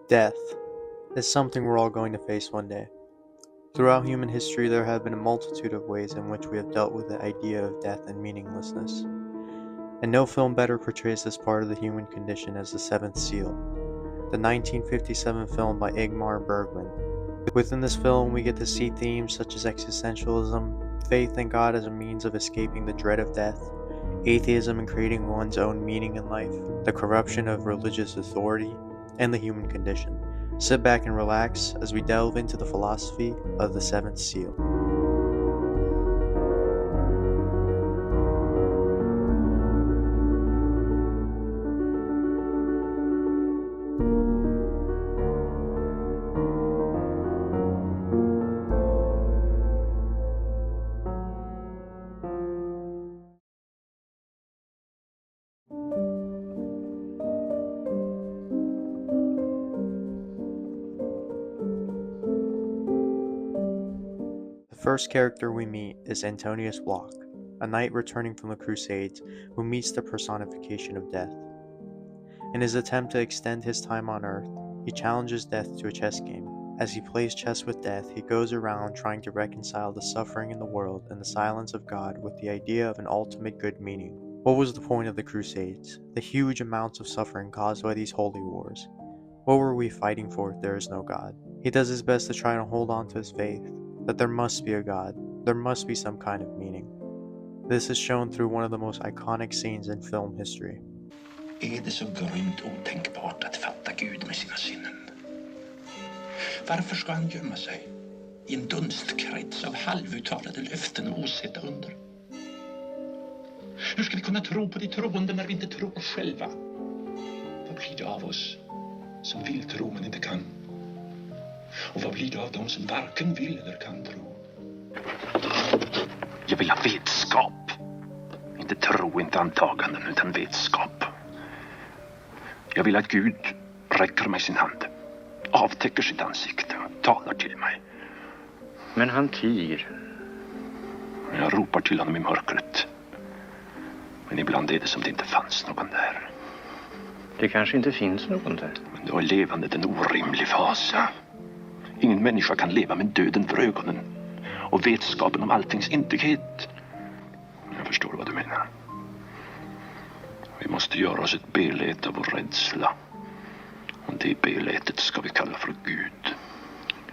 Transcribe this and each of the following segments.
Death is something we're all going to face one day. Throughout human history, there have been a multitude of ways in which we have dealt with the idea of death and meaninglessness. And no film better portrays this part of the human condition as The Seventh Seal, the 1957 film by Ingmar Bergman. Within this film, we get to see themes such as existentialism, faith in God as a means of escaping the dread of death, atheism and creating one's own meaning in life, the corruption of religious authority, and the human condition. Sit back and relax as we delve into the philosophy of the Seventh Seal. The first character we meet is Antonius Block, a knight returning from the Crusades who meets the personification of death. In his attempt to extend his time on Earth, he challenges death to a chess game. As he plays chess with death, he goes around trying to reconcile the suffering in the world and the silence of God with the idea of an ultimate good meaning. What was the point of the Crusades? The huge amounts of suffering caused by these holy wars. What were we fighting for if there is no God? He does his best to try and hold on to his faith, that there must be a God, there must be some kind of meaning. This is shown through one of the most iconic scenes in film history. Är det så grymt otänkbart att fatta Gud med sina sinnen? Varför ska han gömma sig i en dunstkrets av halvuttalade löften och osedda under? Hur ska vi kunna tro på de troende när vi inte tror själva? Vad blir det av oss som vill tro men inte kan? Och vad blir det av dem som varken vill eller kan tro? Jag vill ha vetskap. Inte tro, inte antaganden, utan vetskap. Jag vill att Gud räcker mig sin hand, avtäcker sitt ansikte och talar till mig. Men han tiger. Jag ropar till honom i mörkret. Men ibland är det som det inte fanns någon där. Det kanske inte finns någon där. Men då är levandet en orimlig fasa. Ingen människa kan leva med döden för ögonen och vetskapen om alltings intighet. Jag förstår vad du menar. Vi måste göra oss ett belet av vår rädsla. Och det beletet ska vi kalla för Gud.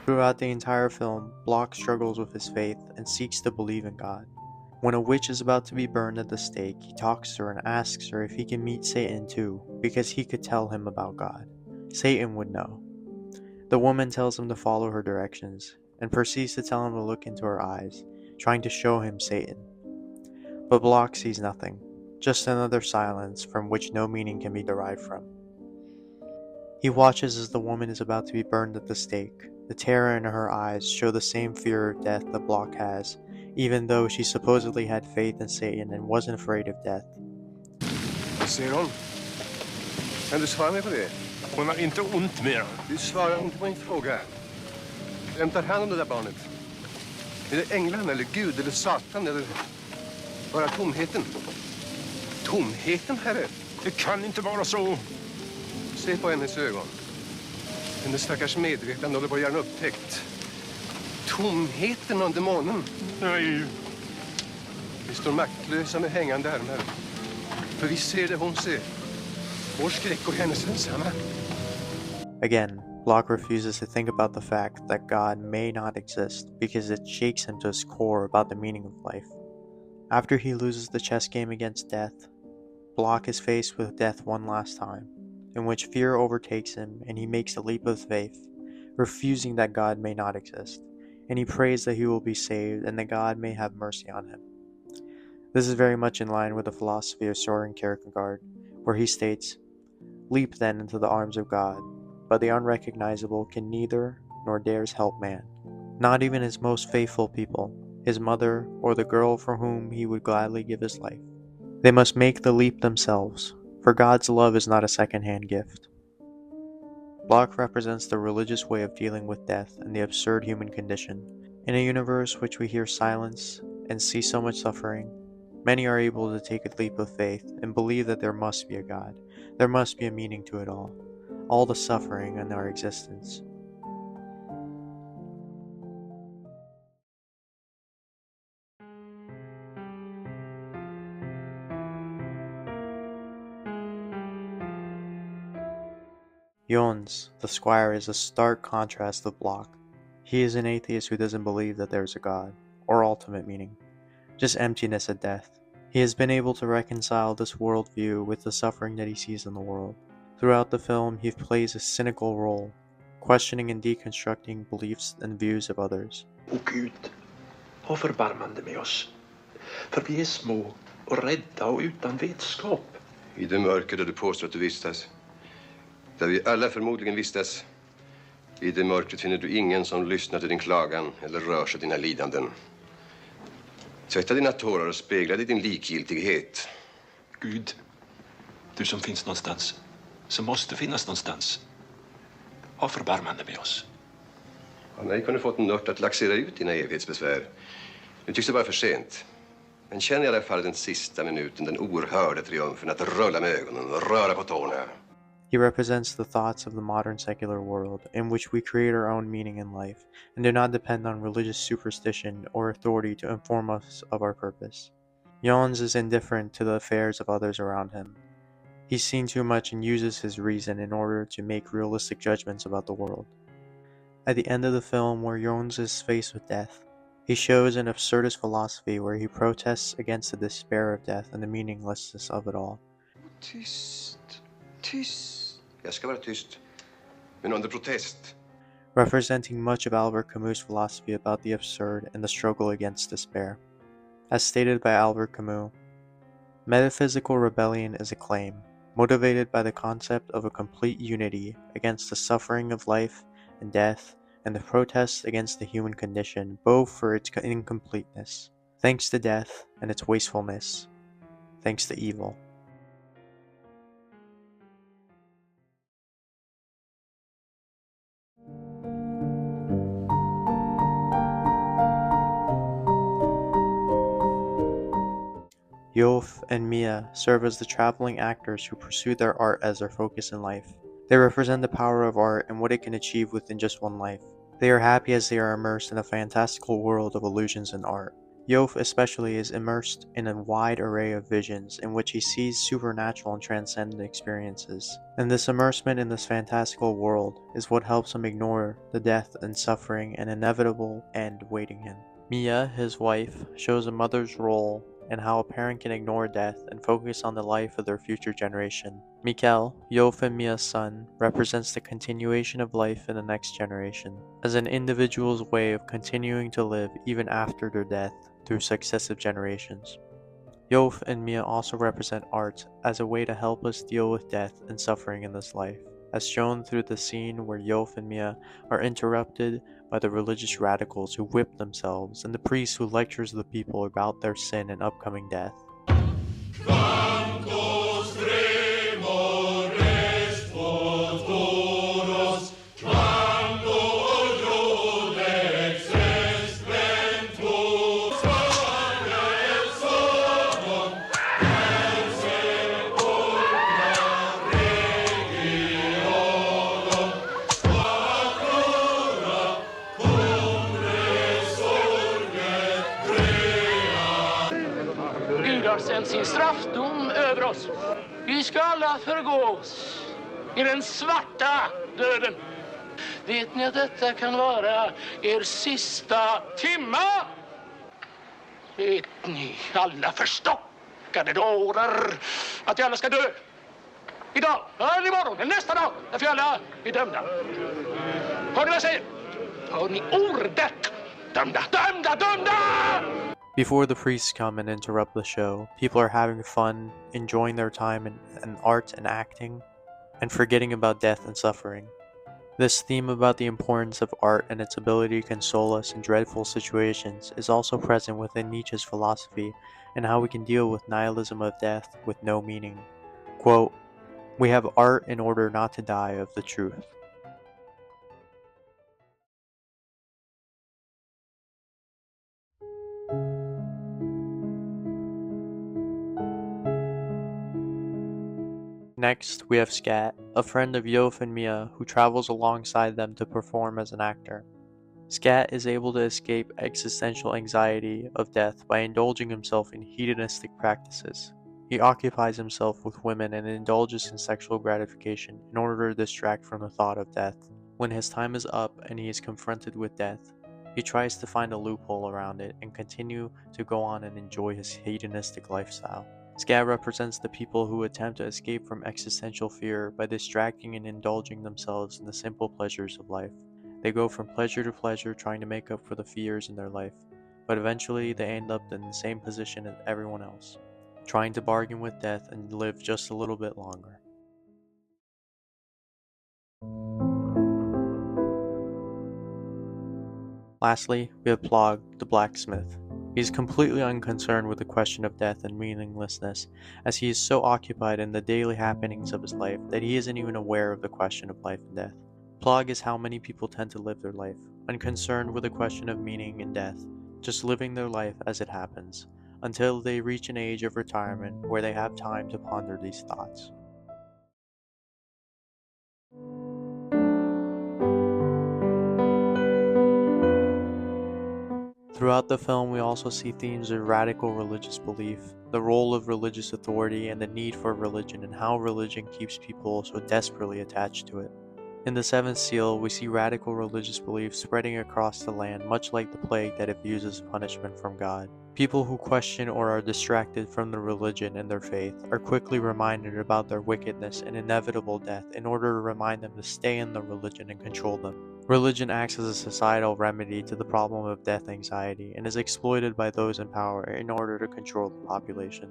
Throughout the entire film, Block struggles with his faith and seeks to believe in God. When a witch is about to be burned at the stake, he talks to her and asks her if he can meet Satan too, because he could tell him about God. Satan would know. The woman tells him to follow her directions, and proceeds to tell him to look into her eyes, trying to show him Satan. But Block sees nothing, just another silence from which no meaning can be derived from. He watches as the woman is about to be burned at the stake. The terror in her eyes show the same fear of death that Block has, even though she supposedly had faith in Satan and wasn't afraid of death. Vad säger hon? Kan du svara mig på det? Hon har inte ont mer. Du svarar inte på min fråga. Vem tar hand om det där barnet? Är det änglarna eller Gud eller Satan eller bara tomheten? Tomheten, Herre? Det kan inte vara så. Se på hennes ögon. Hennes stackars medvetande håller på att göra en upptäckt. Tomheten under månen. Nej. Vi står maktlösa med hängande armar. För vi ser det hon ser. Vår skräck och hennes ensamma. Again, Block refuses to think about the fact that God may not exist because it shakes him to his core about the meaning of life. After he loses the chess game against death, Block is faced with death one last time, in which fear overtakes him and he makes a leap of faith, refusing that God may not exist, and he prays that he will be saved and that God may have mercy on him. This is very much in line with the philosophy of Soren Kierkegaard, where he states, "Leap then into the arms of God, but the unrecognizable can neither nor dares help man, not even his most faithful people, his mother or the girl for whom he would gladly give his life. They must make the leap themselves, for God's love is not a second-hand gift." Block represents the religious way of dealing with death and the absurd human condition. In a universe which we hear silence and see so much suffering, many are able to take a leap of faith and believe that there must be a God, there must be a meaning to it all. all the suffering in our existence. Jons, the squire, is a stark contrast to Block. He is an atheist who doesn't believe that there is a God, or ultimate meaning, just emptiness and death. He has been able to reconcile this worldview with the suffering that he sees in the world. Throughout the film, he plays a cynical role, questioning and deconstructing beliefs and views of others. O Gud, ha förbarmande med oss. För vi är små och rädda och utan vetskap. I det mörker där du påstår att du vistas, där vi alla förmodligen vistas, i det mörkret finner du ingen som lyssnar till din klagan eller rör sig dina lidanden. Tvätta dina tårar och spegla din likgiltighet. Gud, du som finns någonstans, som måste finnas någonstans. Ha förbarmande med oss. Av mig kunde fått en ört att laxera ut dina evighetsbesvär. Nu tycks det vara för sent. Men känn i alla fall den sista minuten, den oerhörda triumfen att rulla med ögonen och röra på tårna. He represents the thoughts of the modern secular world, in which we create our own meaning in life, and do not depend on religious superstition or authority to inform us of our purpose. Jons is indifferent to the affairs of others around him. He's seen too much and uses his reason in order to make realistic judgments about the world. At the end of the film, where Jons is faced with death, he shows an absurdist philosophy where he protests against the despair of death and the meaninglessness of it all. Tyst, tyst. Jag ska vara tyst, men under protest. Representing much of Albert Camus' philosophy about the absurd and the struggle against despair. As stated by Albert Camus, metaphysical rebellion is a claim, motivated by the concept of a complete unity against the suffering of life and death and the protest against the human condition, both for its incompleteness, thanks to death and its wastefulness, thanks to evil. Yolf and Mia serve as the traveling actors who pursue their art as their focus in life. They represent the power of art and what it can achieve within just one life. They are happy as they are immersed in a fantastical world of illusions and art. Yolf especially is immersed in a wide array of visions in which he sees supernatural and transcendent experiences. And this immersement in this fantastical world is what helps him ignore the death and suffering and inevitable end awaiting him. Mia, his wife, shows a mother's role and how a parent can ignore death and focus on the life of their future generation. Mikkel, Yolf and Mia's son, represents the continuation of life in the next generation, as an individual's way of continuing to live even after their death through successive generations. Yolf and Mia also represent art as a way to help us deal with death and suffering in this life, as shown through the scene where Yolf and Mia are interrupted by the religious radicals who whip themselves and the priest who lectures the people about their sin and upcoming death. Sänt sin straffdom över oss. Vi ska alla förgås i den svarta döden. Vet ni att detta kan vara er sista timma? Vet ni, alla förstockade dårar, att vi alla ska dö? Idag, eller imorgon, eller nästa dag, när vi alla är dömda. Hör ni vad jag säger? Hör ni ordet? Dömda, dömda, dömda! Before the priests come and interrupt the show, people are having fun, enjoying their time in art and acting, and forgetting about death and suffering. This theme about the importance of art and its ability to console us in dreadful situations is also present within Nietzsche's philosophy and how we can deal with nihilism of death with no meaning. Quote, "We have art in order not to die of the truth." Next, we have Scat, a friend of Yof and Mia who travels alongside them to perform as an actor. Scat is able to escape existential anxiety of death by indulging himself in hedonistic practices. He occupies himself with women and indulges in sexual gratification in order to distract from the thought of death. When his time is up and he is confronted with death, he tries to find a loophole around it and continue to go on and enjoy his hedonistic lifestyle. Scat represents the people who attempt to escape from existential fear by distracting and indulging themselves in the simple pleasures of life. They go from pleasure to pleasure trying to make up for the fears in their life, but eventually they end up in the same position as everyone else, trying to bargain with death and live just a little bit longer. Lastly, we have Plog, the blacksmith. He is completely unconcerned with the question of death and meaninglessness, as he is so occupied in the daily happenings of his life that he isn't even aware of the question of life and death. Plog is how many people tend to live their life, unconcerned with the question of meaning and death, just living their life as it happens, until they reach an age of retirement where they have time to ponder these thoughts. Throughout the film, we also see themes of radical religious belief, the role of religious authority, and the need for religion, and how religion keeps people so desperately attached to it. In the Seventh Seal, we see radical religious beliefs spreading across the land, much like the plague that abuses punishment from God. People who question or are distracted from their religion and their faith are quickly reminded about their wickedness and inevitable death in order to remind them to stay in the religion and control them. Religion acts as a societal remedy to the problem of death anxiety and is exploited by those in power in order to control the population.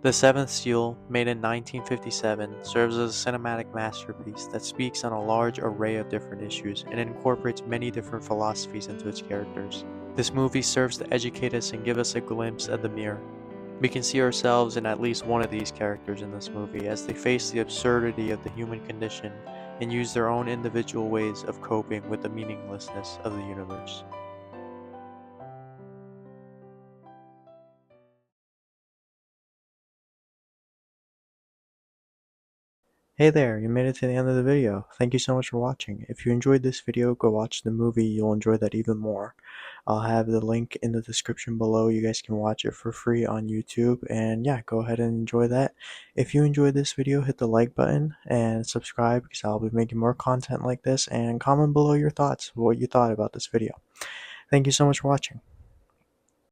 The Seventh Seal, made in 1957, serves as a cinematic masterpiece that speaks on a large array of different issues and incorporates many different philosophies into its characters. This movie serves to educate us and give us a glimpse at the mirror. We can see ourselves in at least one of these characters in this movie as they face the absurdity of the human condition and use their own individual ways of coping with the meaninglessness of the universe. Hey there, you made it to the end of the video. Thank you so much for watching. If you enjoyed this video, go watch the movie. You'll enjoy that even more. I'll have the link in the description below. You guys can watch it for free on YouTube. And yeah, go ahead and enjoy that. If you enjoyed this video, hit the like button and subscribe because I'll be making more content like this. And comment below your thoughts, what you thought about this video. Thank you so much for watching.